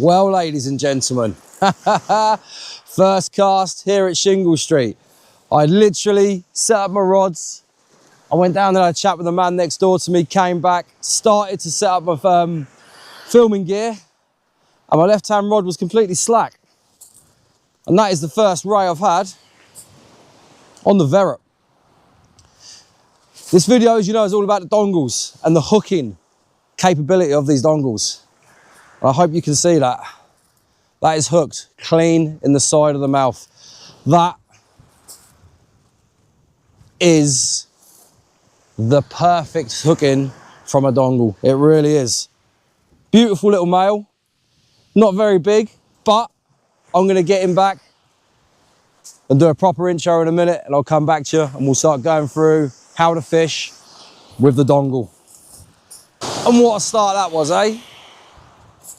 Well, ladies and gentlemen, first cast here at Shingle Street. I literally set up my rods. I went down there, had a chat with the man next door to me, came back, started to set up my filming gear, and my left-hand rod was completely slack. And that is the first ray I've had on the Verret. This video, as you know, is all about the dongles and the hooking capability of these dongles. I hope you can see that. That is hooked clean in the side of the mouth. That is the perfect hooking from a dongle. It really is. Beautiful little male. Not very big, but I'm going to get him back and do a proper intro in a minute, and I'll come back to you and we'll start going through how to fish with the dongle. And what a start that was, eh?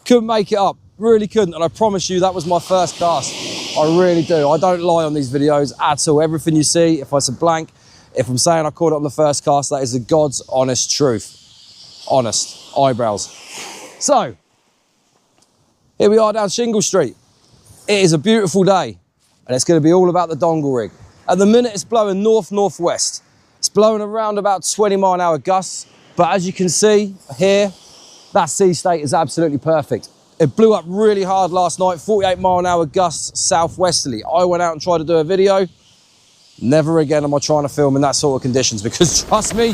Couldn't make it up, really couldn't, and I promise you that was my first cast. I really do. I don't lie on these videos at all. Everything you see, if it's a blank, if I'm saying I caught it on the first cast, that is the God's honest truth. Honest, eyebrows. So, here we are down Shingle Street. It is a beautiful day, and it's going to be all about the dongle rig. At the minute, it's blowing north-northwest. It's blowing around about 20-mile-an-hour gusts, but as you can see here, that sea state is absolutely perfect. It blew up really hard last night, 48-mile-an-hour gusts southwesterly. I went out and tried to do a video. Never again am I trying to film in that sort of conditions, because trust me,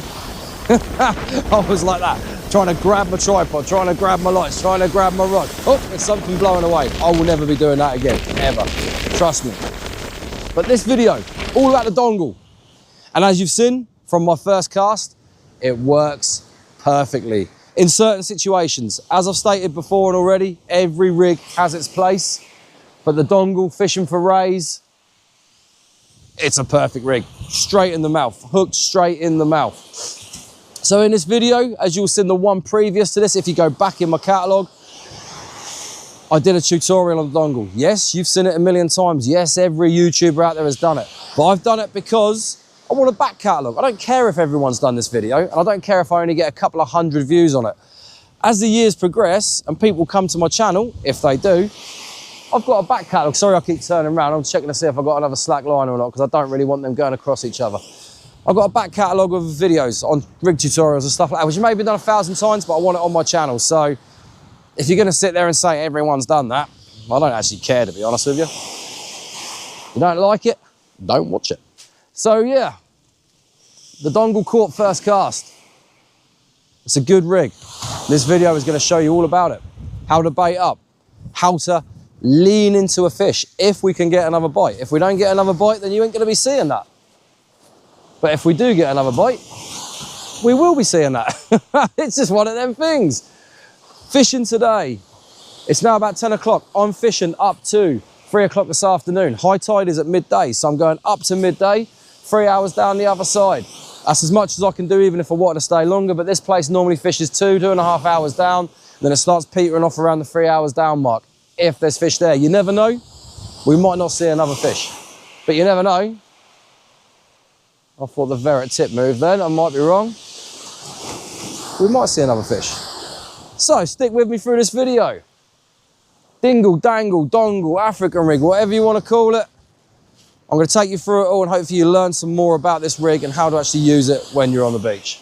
I was like that, trying to grab my tripod, trying to grab my lights, trying to grab my rod. Oh, there's something blowing away. I will never be doing that again, ever. Trust me. But this video, all about the dongle. And as you've seen from my first cast, it works perfectly. In certain situations, as I've stated before and already, every rig has its place, but the dongle, fishing for rays, it's a perfect rig. Straight in the mouth, hooked straight in the mouth. So in this video, as you'll see in the one previous to this, if you go back in my catalogue, I did a tutorial on the dongle. Yes, you've seen it a million times. Yes, every YouTuber out there has done it. But I've done it because I want a back catalogue. I don't care if everyone's done this video, and I don't care if I only get a couple of 100 views on it. As the years progress and people come to my channel, if they do, I've got a back catalogue. Sorry, I keep turning around. I'm checking to see if I've got another slack line or not, because I don't really want them going across each other. I've got a back catalogue of videos on rig tutorials and stuff like that, which maybe done 1,000 times, but I want it on my channel. So if you're going to sit there and say everyone's done that, I don't actually care, to be honest with you. You don't like it, don't watch it. So yeah, the dongle caught first cast. It's a good rig. This video is going to show you all about it. How to bait up, how to lean into a fish if we can get another bite. If we don't get another bite, then you ain't going to be seeing that. But if we do get another bite, we will be seeing that. It's just one of them things. Fishing today. It's now about 10 o'clock. I'm fishing up to 3 o'clock this afternoon. High tide is at midday, so I'm going up to midday, 3 hours down the other side. That's as much as I can do, even if I wanted to stay longer, but this place normally fishes 2.5 hours down, then it starts petering off around the 3 hours down mark. If there's fish there, you never know. We might not see another fish, but you never know. I thought the Verret tip moved then, I might be wrong. We might see another fish. So stick with me through this video. Dingle, dangle, dongle, African rig, whatever you want to call it. I'm going to take you through it all, and hopefully you learn some more about this rig and how to actually use it when you're on the beach.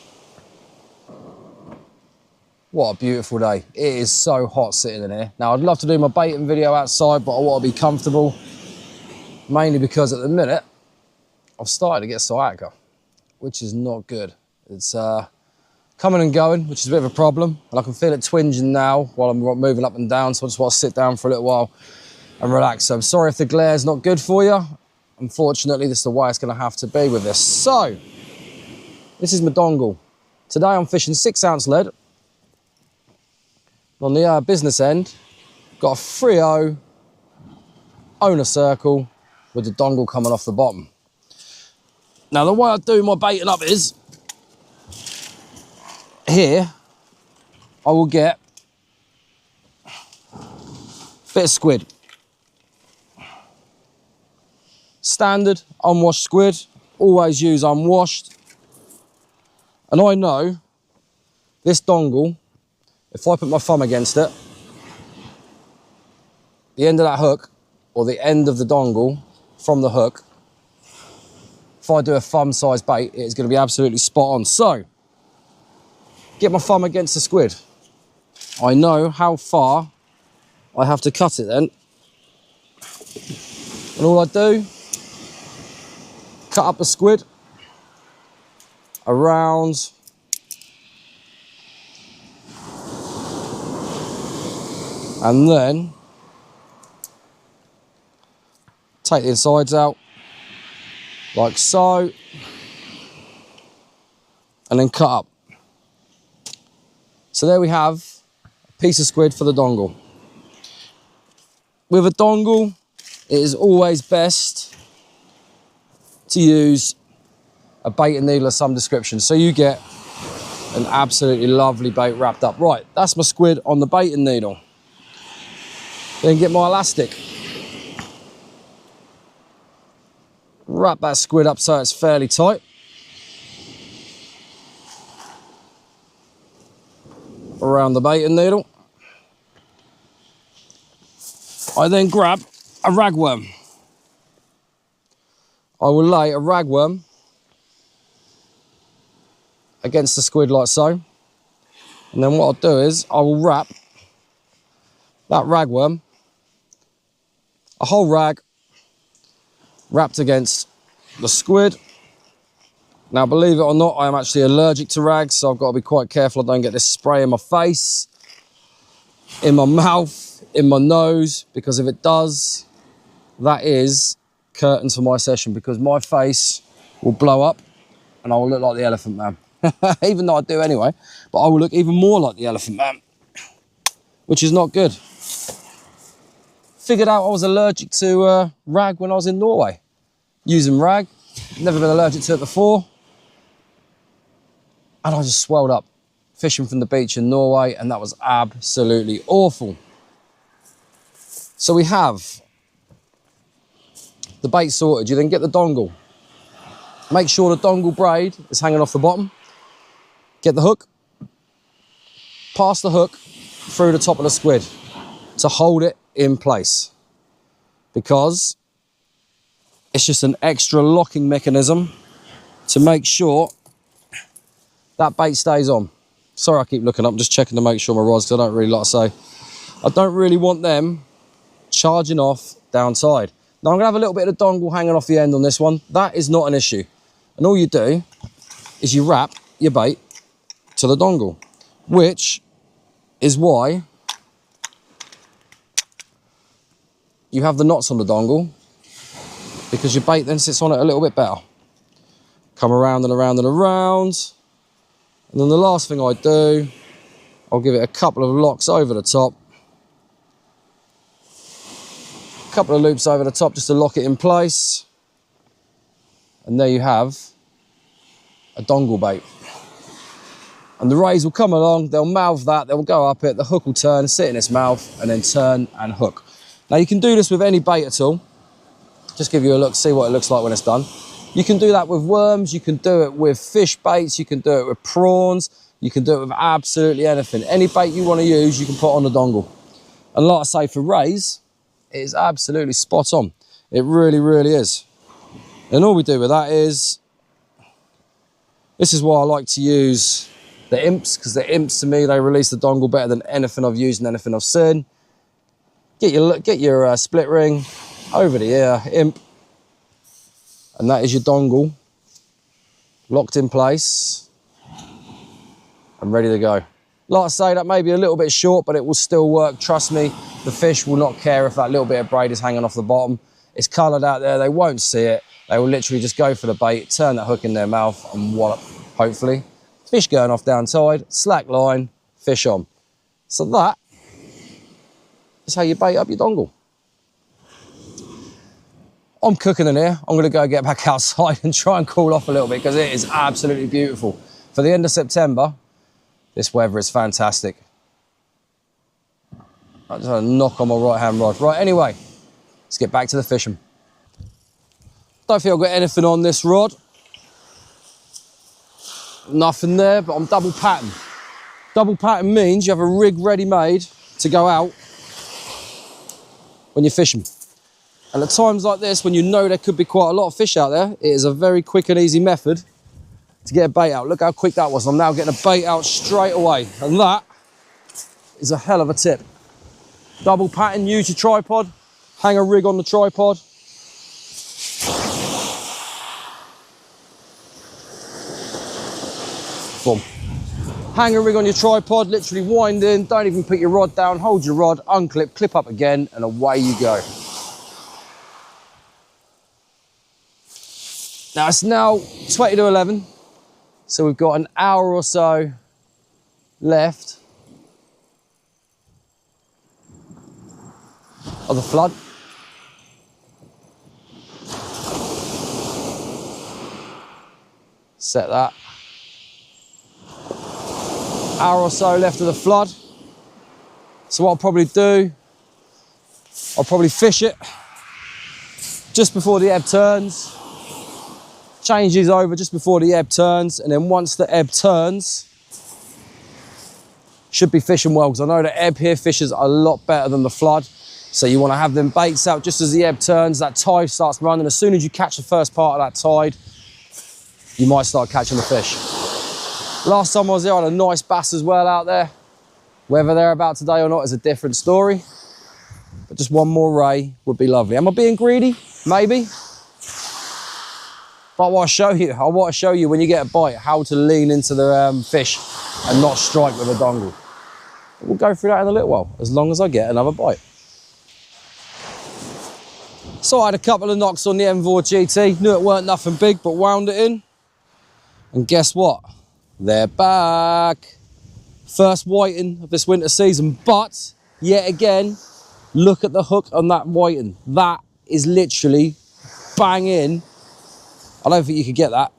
What a beautiful day. It is so hot sitting in here. Now I'd love to do my baiting video outside, but I want to be comfortable. Mainly because at the minute, I've started to get sciatica, which is not good. It's coming and going, which is a bit of a problem. And I can feel it twinging now while I'm moving up and down. So I just want to sit down for a little while and relax. So I'm sorry if the glare is not good for you. Unfortunately, this is the way it's going to have to be with this. So, this is my dongle. Today I'm fishing 6-ounce lead. On the business end, got a 3.0 owner circle with the dongle coming off the bottom. Now, the way I do my baiting up is, here, I will get a bit of squid. Standard unwashed squid, always use unwashed. And I know this dongle, if I put my thumb against it, the end of that hook, or the end of the dongle from the hook, if I do a thumb size bait, it's going to be absolutely spot on. So, get my thumb against the squid. I know how far I have to cut it then. And all I do, cut up the squid around and then take the insides out like so, and then cut up. So there we have a piece of squid for the dongle. With a dongle, it is always best to use a bait and needle of some description, so you get an absolutely lovely bait wrapped up. Right, that's my squid on the bait and needle. Then get my elastic. Wrap that squid up so it's fairly tight. Around the bait and needle. I then grab a ragworm. I will lay a ragworm against the squid like so. And then what I'll do is I will wrap that ragworm, a whole rag, wrapped against the squid. Now, believe it or not, I am actually allergic to rags, so I've got to be quite careful I don't get this spray in my face, in my mouth, in my nose, because if it does, that is curtains for my session, because my face will blow up and I will look like the Elephant Man. Even though I do anyway, but I will look even more like the Elephant Man, which is not good. Figured out I was allergic to rag when I was in Norway. Using rag, never been allergic to it before. And I just swelled up fishing from the beach in Norway, and that was absolutely awful. So we have the bait sorted. You then get the dongle. Make sure the dongle braid is hanging off the bottom. Get the hook, pass the hook through the top of the squid to hold it in place, because it's just an extra locking mechanism to make sure that bait stays on. Sorry I keep looking up, I'm just checking to make sure my rods, because I don't really like to say. I don't really want them charging off downside. Now I'm going to have a little bit of dongle hanging off the end on this one. That is not an issue. And all you do is you wrap your bait to the dongle, which is why you have the knots on the dongle, because your bait then sits on it a little bit better. Come around and around and around. And then the last thing I do, I'll give it a couple of locks over the top. A couple of loops over the top just to lock it in place. And there you have a dongle bait. And the rays will come along, they'll mouth that, they'll go up it, the hook will turn, sit in its mouth, and then turn and hook. Now you can do this with any bait at all. Just give you a look, see what it looks like when it's done. You can do that with worms, you can do it with fish baits, you can do it with prawns, you can do it with absolutely anything. Any bait you want to use, you can put on the dongle. And like I say, for rays, it is absolutely spot on. It really, really is. And all we do with that is, this is why I like to use the imps, because the imps to me, they release the dongle better than anything I've used and anything I've seen. Get your split ring over the ear, imp, and that is your dongle locked in place and ready to go. Like I say, that may be a little bit short, but it will still work. Trust me, the fish will not care if that little bit of braid is hanging off the bottom. It's coloured out there, they won't see it. They will literally just go for the bait, turn that hook in their mouth, and wallop, hopefully. Fish going off downside, slack line, fish on. So that is how you bait up your dongle. I'm cooking in here. I'm going to go get back outside and try and cool off a little bit, because it is absolutely beautiful. For the end of September, this weather is fantastic. I just had a knock on my right-hand rod. Right, anyway, let's get back to the fishing. Don't think I've got anything on this rod. Nothing there, but I'm double pattern. Double pattern means you have a rig ready-made to go out when you're fishing. And at times like this, when you know there could be quite a lot of fish out there, it is a very quick and easy method to get a bait out. Look how quick that was. I'm now getting a bait out straight away. And that is a hell of a tip. Double pattern, use your tripod, hang a rig on the tripod. Boom. Hang a rig on your tripod, literally wind in, don't even put your rod down, hold your rod, unclip, clip up again, and away you go. Now it's now 20 to 11, so we've got an hour or so left of the flood. Set that. Hour or so left of the flood. So what I'll probably do, I'll probably fish it just before the ebb turns. Change these over just before the ebb turns, and then once the ebb turns, should be fishing well, because I know the ebb here fishes a lot better than the flood. So you want to have them baits out just as the ebb turns, that tide starts running. As soon as you catch the first part of that tide, you might start catching the fish. Last time I was there, I had a nice bass as well out there. Whether they're about today or not is a different story. But just one more ray would be lovely. Am I being greedy? Maybe. But I want to show you when you get a bite, how to lean into the fish and not strike with a dongle. We'll go through that in a little while, as long as I get another bite. So I had a couple of knocks on the M4 GT. Knew it weren't nothing big, but wound it in. And guess what? They're back. First whiting of this winter season, but yet again, look at the hook on that whiting. That is literally bang in. I don't think you could get that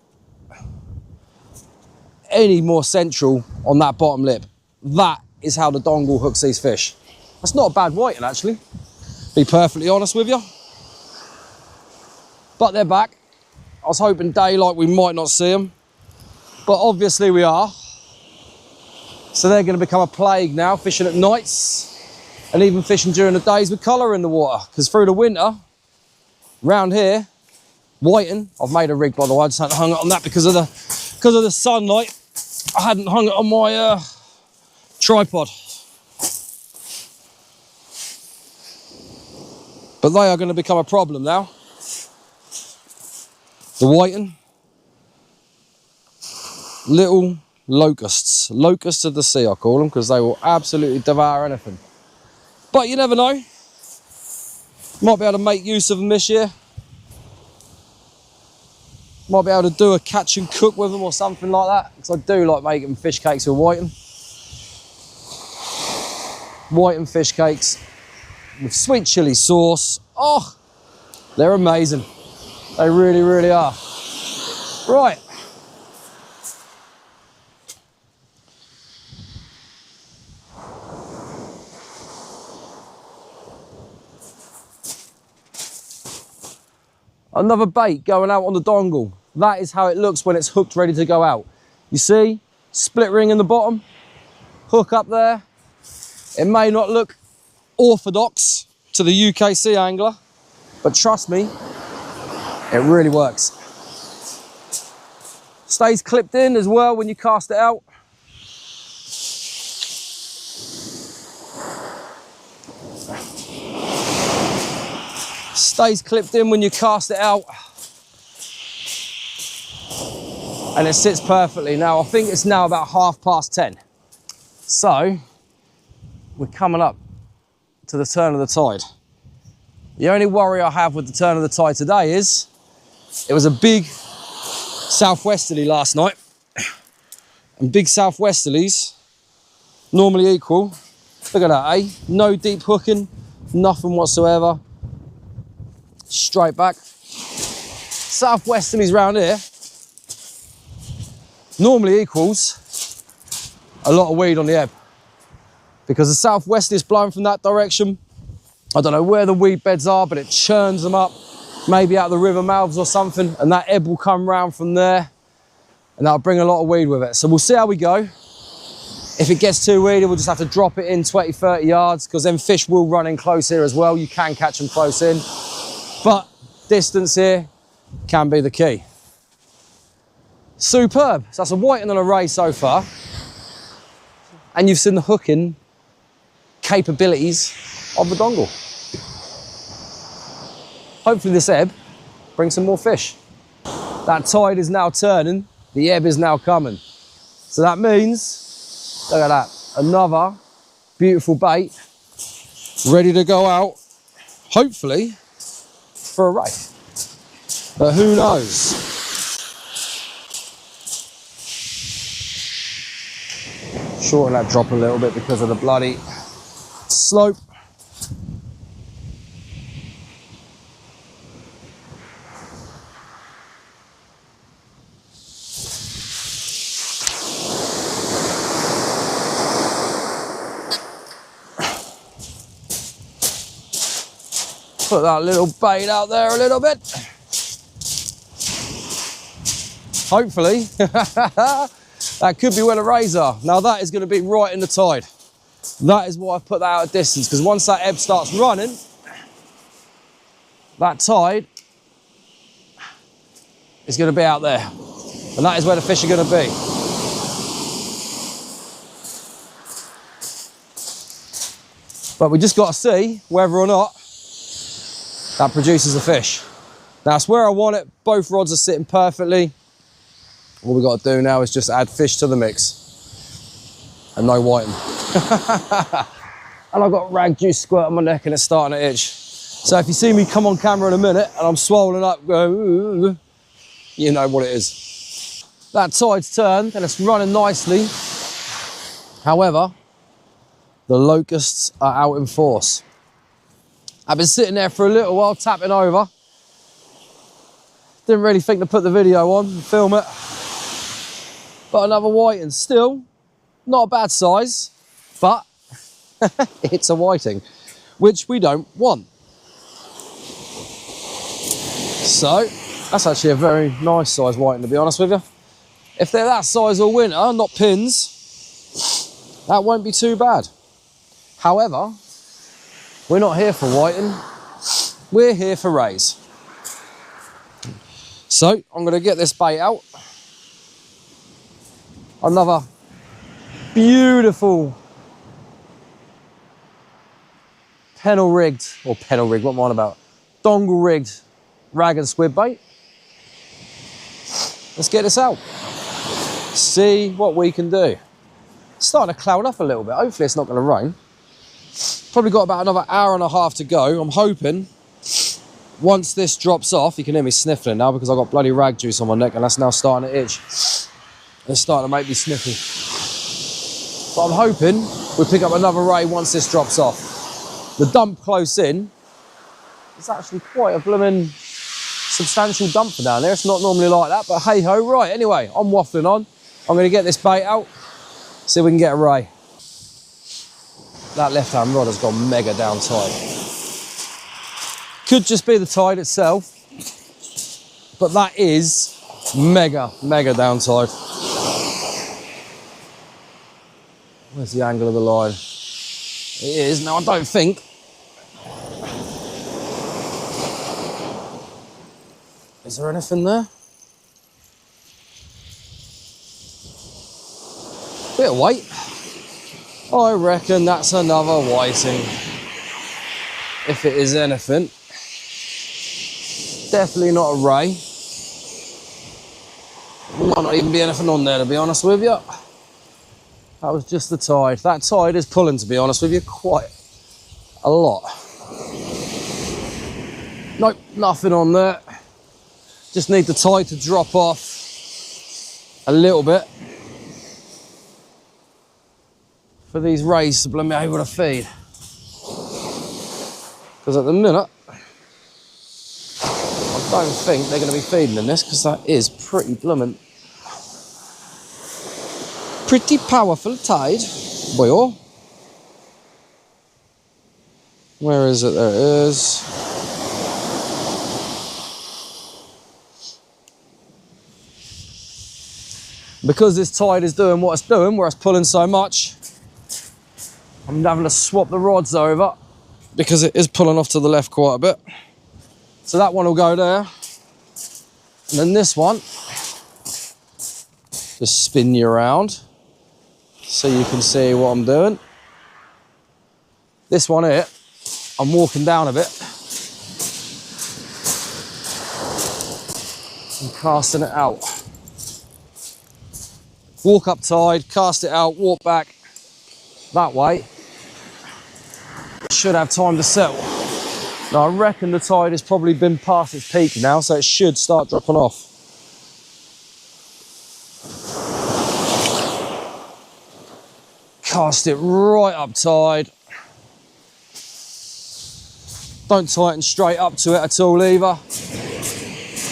any more central on that bottom lip. That is how the dongle hooks these fish. That's not a bad whiting, actually, be perfectly honest with you. But they're back. I was hoping daylight we might not see them, but obviously we are. So they're going to become a plague now, fishing at nights and even fishing during the days with colour in the water. Because through the winter, round here, whiting, I've made a rig by the way, I just hadn't hung it on that because of the sunlight. I hadn't hung it on my tripod. But they are going to become a problem now. The whiting, little locusts of the sea I call them, because they will absolutely devour anything. But you never know, might be able to make use of them this year. Might be able to do a catch and cook with them or something like that, because I do like making fish cakes with whiting. Whiting fish cakes with sweet chilli sauce. Oh, they're amazing. They really, really are. Right. Another bait going out on the dongle. That is how it looks when it's hooked, ready to go out. You see, split ring in the bottom, hook up there. It may not look orthodox to the UKC angler, but trust me, it really works. Stays clipped in as well when you cast it out. Stays clipped in when you cast it out. And it sits perfectly. Now, I think it's now about 10:30. So, we're coming up to the turn of the tide. The only worry I have with the turn of the tide today is, it was a big southwesterly last night. And big southwesterlies normally equal, look at that, eh? No deep hooking, nothing whatsoever. Straight back. Southwesterlies round here normally equals a lot of weed on the ebb, because the southwesterly is blowing from that direction. I don't know where the weed beds are, but it churns them up, maybe out of the river mouths or something, and that ebb will come round from there, and that'll bring a lot of weed with it. So we'll see how we go. If it gets too weedy, we'll just have to drop it in 20, 30 yards, because then fish will run in close here as well. You can catch them close in, but distance here can be the key. Superb. So that's a whiting and a ray so far. And you've seen the hooking capabilities of the dongle. Hopefully this ebb brings some more fish. That tide is now turning, the ebb is now coming. So that means, look at that, another beautiful bait, ready to go out, hopefully, for a ray. But who knows? Shorten that drop a little bit because of the bloody slope. Put that little bait out there a little bit. Hopefully, that could be where the rays are. Now that is going to be right in the tide. That is why I've put that out of distance, because once that ebb starts running, that tide is going to be out there. And that is where the fish are going to be. But we just got to see whether or not that produces a fish. Now it's where I want it. Both rods are sitting perfectly. All we got to do now is just add fish to the mix. And no whiting. And I've got rag juice squirt on my neck and it's starting to itch. So if you see me come on camera in a minute and I'm swollen up going, ooh, you know what it is. That tide's turned and it's running nicely. However, the locusts are out in force. I've been sitting there for a little while, tapping over. Didn't really think to put the video on and film it. But another whiting, still not a bad size, but it's a whiting, which we don't want. So that's actually a very nice size whiting, to be honest with you. If they're that size all winter, not pins, that won't be too bad. However, we're not here for whiting, we're here for rays. So I'm going to get this bait out. Another beautiful pennel rigged, or pennel rigged, what am I on about? Dongle rigged rag and squid bait. Let's get this out. See what we can do. It's starting to cloud up a little bit. Hopefully it's not going to rain. Probably got about another hour and a half to go. I'm hoping once this drops off, you can hear me sniffling now because I've got bloody rag juice on my neck and that's now starting to itch. It's starting to make me sniffy. But I'm hoping we'll pick up another ray once this drops off. The dump close in is actually quite a blooming substantial dump for down there. It's not normally like that, but hey ho. Right, anyway, I'm waffling on. I'm going to get this bait out, see if we can get a ray. That left hand rod has gone mega down tight. Could just be the tide itself, but that is mega down tight. Where's the angle of the line? It is. Now I don't think. Is there anything there? Bit of weight. I reckon that's another whiting. If it is anything. Definitely not a ray. Might not even be anything on there, to be honest with you. That was just the tide. That tide is pulling, to be honest with you, quite a lot. Nope, nothing on there. Just need the tide to drop off a little bit for these rays to be able to feed. Because at the minute, I don't think they're going to be feeding in this because that is pretty blooming. Pretty powerful tide, boy. Where is it? There it is. Because this tide is doing what it's doing, where it's pulling so much, I'm having to swap the rods over because it is pulling off to the left quite a bit. So that one will go there. And then this one, just spin you around so you can see what I'm doing. This one here, I'm walking down a bit and casting it out. Walk up tide, cast it out, walk back. That way, should have time to settle. Now I reckon the tide has probably been past its peak now, so it should start dropping off. Cast it right up tide. Don't tighten straight up to it at all either.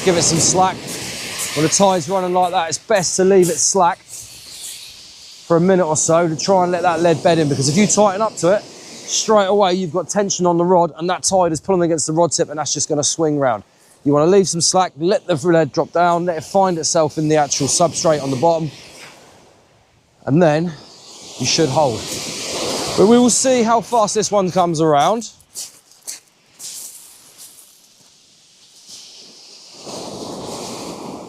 Give it some slack. When the tide's running like that, it's best to leave it slack for a minute or so to try and let that lead bed in, because if you tighten up to it, straight away you've got tension on the rod and that tide is pulling against the rod tip and that's just going to swing round. You want to leave some slack, let the lead drop down, let it find itself in the actual substrate on the bottom, and then you should hold. But we will see how fast this one comes around.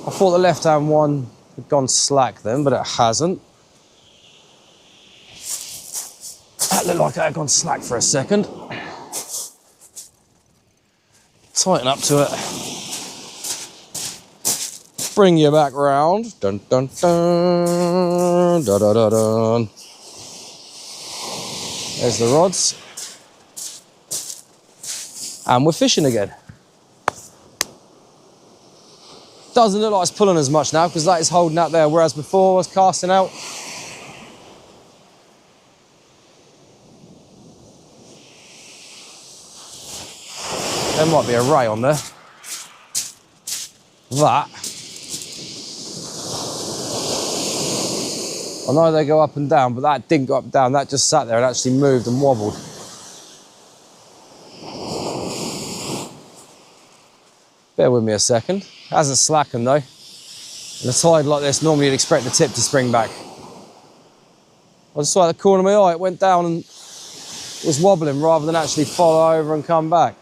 I thought the left-hand one had gone slack then, but it hasn't. That looked like it had gone slack for a second. Tighten up to it. Bring you back round. Dun dun dun. Dun dun dun dun. There's the rods. And we're fishing again. Doesn't look like it's pulling as much now because that is holding out there, whereas before I was casting out. There might be a ray on there. That. I know they go up and down, but that didn't go up and down. That just sat there and actually moved and wobbled. Bear with me a second. Hasn't slackened though. In a tide like this, normally you'd expect the tip to spring back. I just saw at the corner of my eye, it went down and was wobbling rather than actually follow over and come back.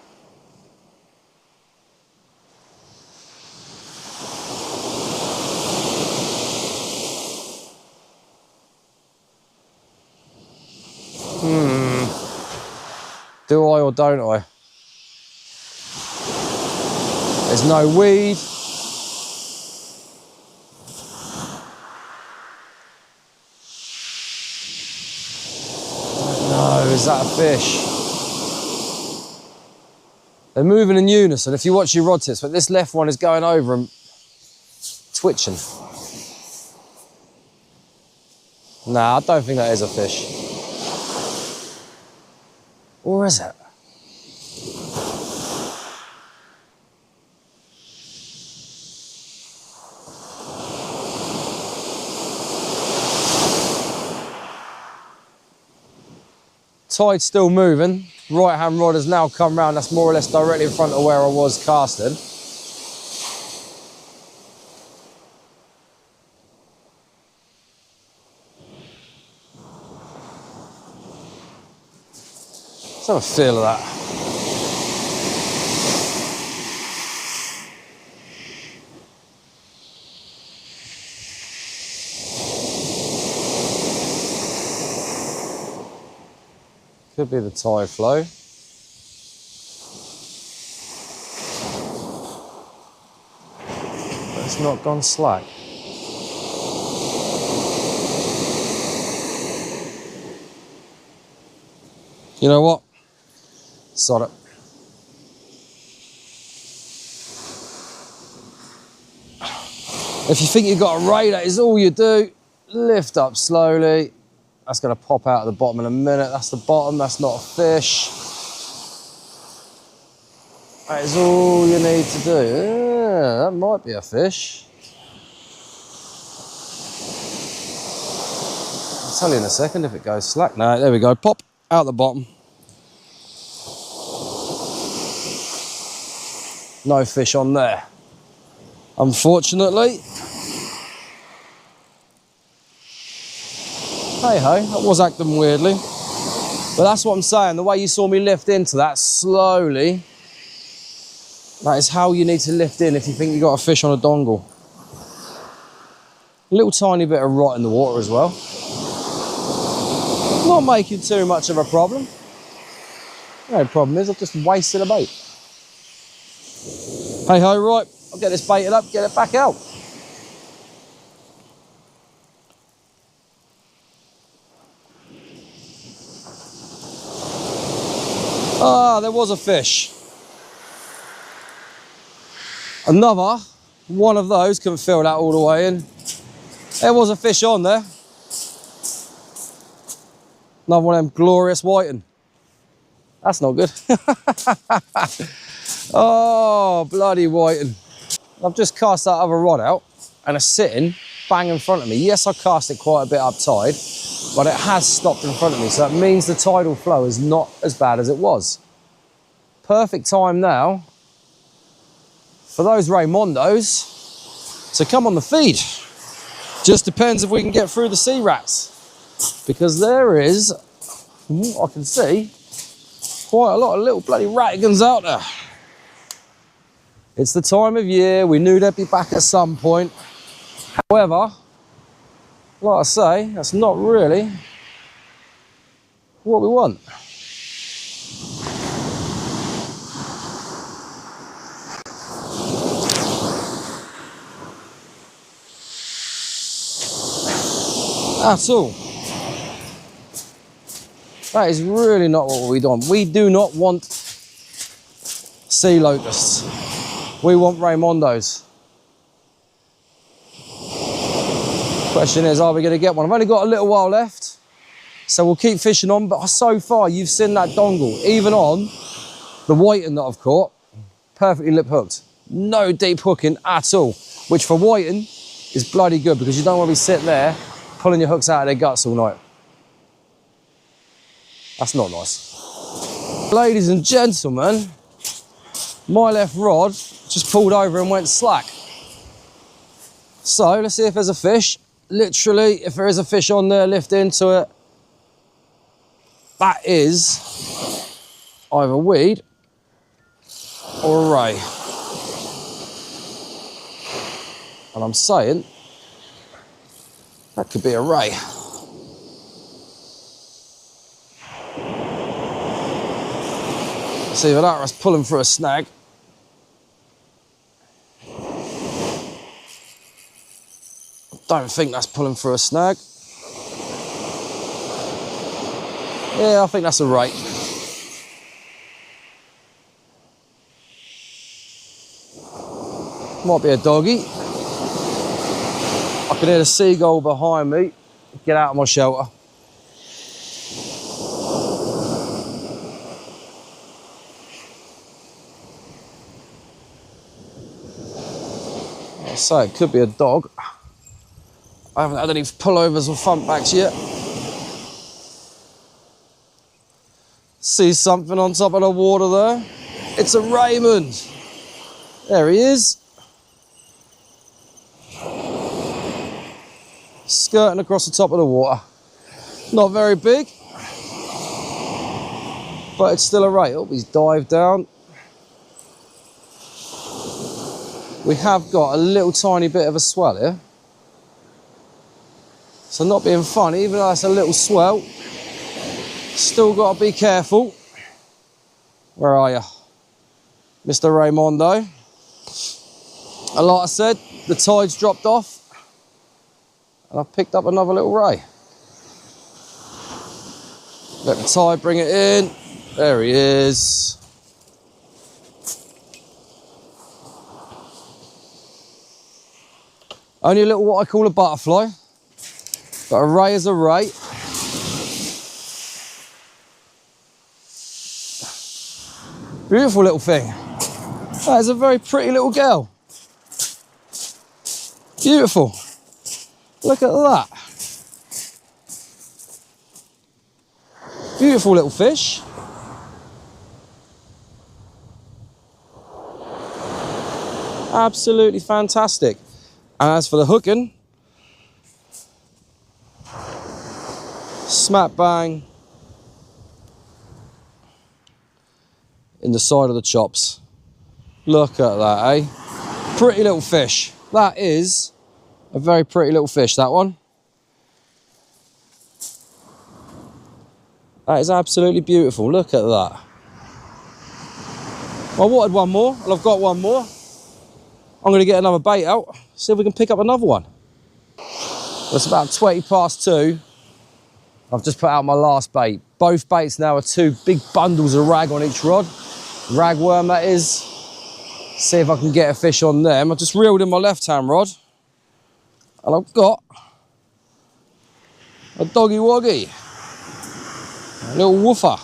Do I or don't I? There's no weed. No, is that a fish? They're moving in unison. If you watch your rod tips, but this left one is going over and twitching. Nah, I don't think that is a fish. Or is it? Tide's still moving. Right hand rod has now come round. That's more or less directly in front of where I was casting. Let's have a feel of that. Could be the tide flow. But it's not gone slack. You know what? Sod it. If you think you've got a ray, that is all you do. Lift up slowly. That's going to pop out at the bottom in a minute. That's the bottom, that's not a fish. That is all you need to do. Yeah, that might be a fish. I'll tell you in a second if it goes slack. No, there we go, pop out the bottom. No fish on there. Unfortunately. Hey ho, that was acting weirdly. But that's what I'm saying, the way you saw me lift into that slowly, that is how you need to lift in if you think you got a fish on a dongle. A little tiny bit of rot in the water as well. Not making too much of a problem. No problem is I've just wasted a bait. Hey ho, right, I'll get this baited up, get it back out. Ah, there was a fish. Another one of those, couldn't fill that all the way in. There was a fish on there. Another one of them glorious whiting. That's not good. Oh, bloody whiting. I've just cast that other rod out and it's sitting bang in front of me. Yes, I cast it quite a bit up tide, but it has stopped in front of me. So that means the tidal flow is not as bad as it was. Perfect time now for those Raymondos to come on the feed. Just depends if we can get through the sea rats, because there is, from what I can see, quite a lot of little bloody ratigans out there. It's the time of year, we knew they'd be back at some point. However, like I say, that's not really what we want. At all. That is really not what we want. We do not want sea locusts. We want Raymondos. Question is, are we going to get one? I've only got a little while left, so we'll keep fishing on. But so far, you've seen that dongle, even on the whiting that I've caught, perfectly lip hooked. No deep hooking at all, which for whiting is bloody good, because you don't want to be sitting there pulling your hooks out of their guts all night. That's not nice. Ladies and gentlemen, my left rod just pulled over and went slack. So let's see if there's a fish. Literally, if there is a fish on there, lift into it. That is either weed or a ray. And I'm saying that could be a ray. See if that was pulling through a snag. Don't think that's pulling through a snag. Yeah, I think that's a ray. Might be a doggy. I can hear the seagull behind me. Get out of my shelter. So it could be a dog. I haven't had any pullovers or front backs yet. See something on top of the water there? It's a Raymond. There he is. Skirting across the top of the water. Not very big, but it's still a ray. Oh, he's dived down. We have got a little tiny bit of a swell here. So not being funny, even though it's a little swell, still got to be careful. Where are you? Mr. Raymondo. And like I said, the tide's dropped off and I've picked up another little ray. Let the tide bring it in. There he is. Only a little what I call a butterfly, but a ray is a ray. Beautiful little thing. That is a very pretty little girl. Beautiful. Look at that. Beautiful little fish. Absolutely fantastic. And as for the hooking, smack bang in the side of the chops. Look at that, eh? Pretty little fish. That is a very pretty little fish, that one. That is absolutely beautiful. Look at that. I wanted one more, and I've got one more. I'm going to get another bait out, see if we can pick up another one. It's about 20 past 2. I've just put out my last bait. Both baits now are 2 big bundles of rag on each rod. Ragworm, that is. See if I can get a fish on them. I just reeled in my left-hand rod, and I've got a doggy woggy, a little woofer.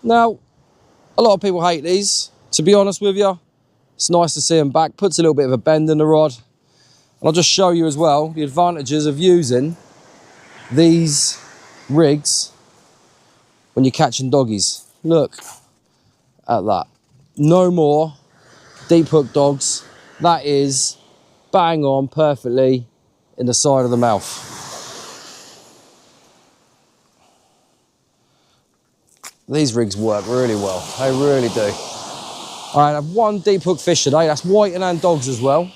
Now, a lot of people hate these. To be honest with you, it's nice to see them back. Puts a little bit of a bend in the rod. And I'll just show you as well the advantages of using these rigs when you're catching doggies. Look at that. No more deep hook dogs. That is bang on perfectly in the side of the mouth. These rigs work really well. They really do. I have one deep hook fish today. That's whiting and dogs as well.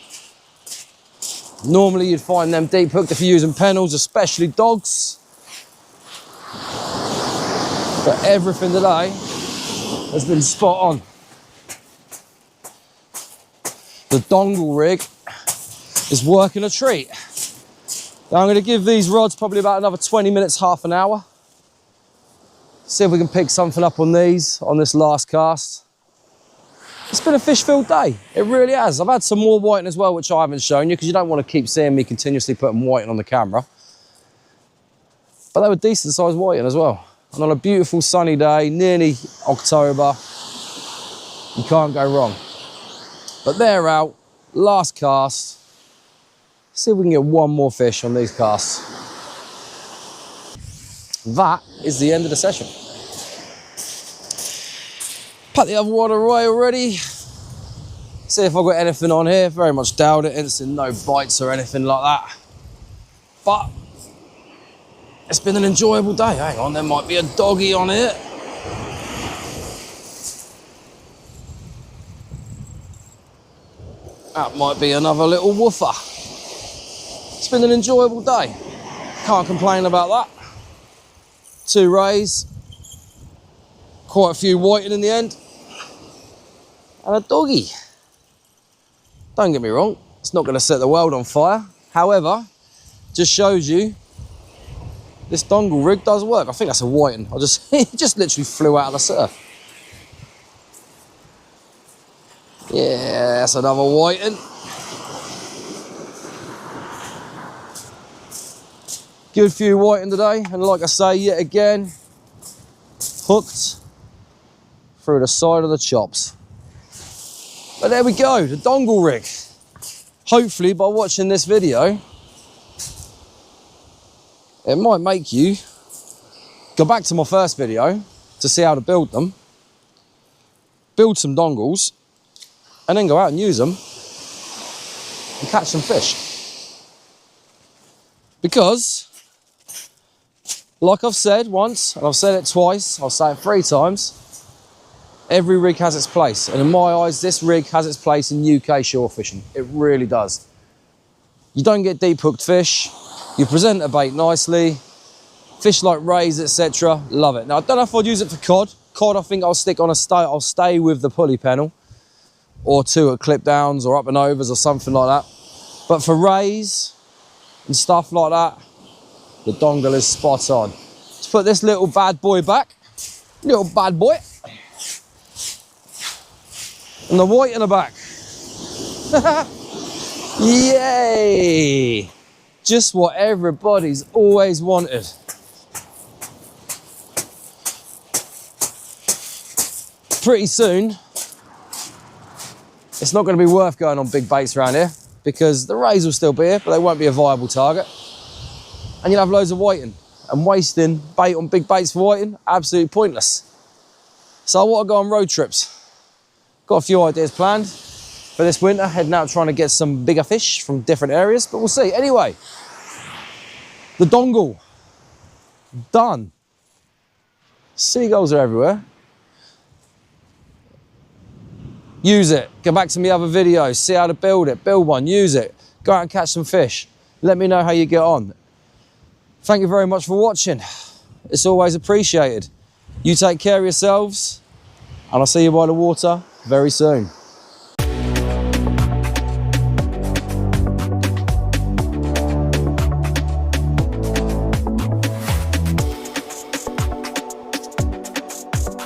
Normally you'd find them deep hooked if you're using pennels, especially dogs. But everything today has been spot on. The Dongle Rig is working a treat. Now I'm going to give these rods probably about another 20 minutes, half an hour. See if we can pick something up on these, on this last cast. It's been a fish-filled day. It really has. I've had some more whiting as well, which I haven't shown you because you don't want to keep seeing me continuously putting whiting on the camera. But they were decent-sized whiting as well. And on a beautiful sunny day, nearly October, you can't go wrong. But they're out. Last cast. See if we can get one more fish on these casts. That is the end of the session. Put the other one away already. See if I've got anything on here. Very much doubt it. It's no bites or anything like that. But it's been an enjoyable day. Hang on, there might be a doggy on here. That might be another little woofer. It's been an enjoyable day. Can't complain about that. 2 rays. Quite a few whiting in the end. And a doggy. Don't get me wrong, it's not going to set the world on fire. However, just shows you this Dongle Rig does work. I think that's a whiting. It just literally flew out of the surf. Yeah, that's another whiting. Good few whiting today, and like I say, yet again, hooked through the side of the chops. But there we go, the Dongle Rig. Hopefully by watching this video, it might make you go back to my first video to see how to build them, build some dongles, and then go out and use them and catch some fish. Because, like I've said once, and I've said it twice, I'll say it 3 times, every rig has its place, and in my eyes, this rig has its place in UK shore fishing. It really does. You don't get deep hooked fish, you present a bait nicely, fish like rays, etc. Love it. Now, I don't know if I'd use it for cod. Cod, I think I'll stick on I'll stay with the pulley pennel, or 2 at clip downs or up and overs or something like that. But for rays and stuff like that, the dongle is spot on. Let's put this little bad boy back. Little bad boy. And the white in the back. Yay! Just what everybody's always wanted. Pretty soon, it's not going to be worth going on big baits around here because the rays will still be here, but they won't be a viable target. And you'll have loads of whiting. And wasting bait on big baits for whiting, absolutely pointless. So I want to go on road trips. Got a few ideas planned for this winter, heading out trying to get some bigger fish from different areas, but we'll see. Anyway, the dongle, Done. Seagulls are everywhere. Use it. Go back to my other videos, see how to build it. Build one, use it. Go out and catch some fish. Let me know how you get on. Thank you very much for watching. It's always appreciated. You take care of yourselves, and I'll see you by the water very soon.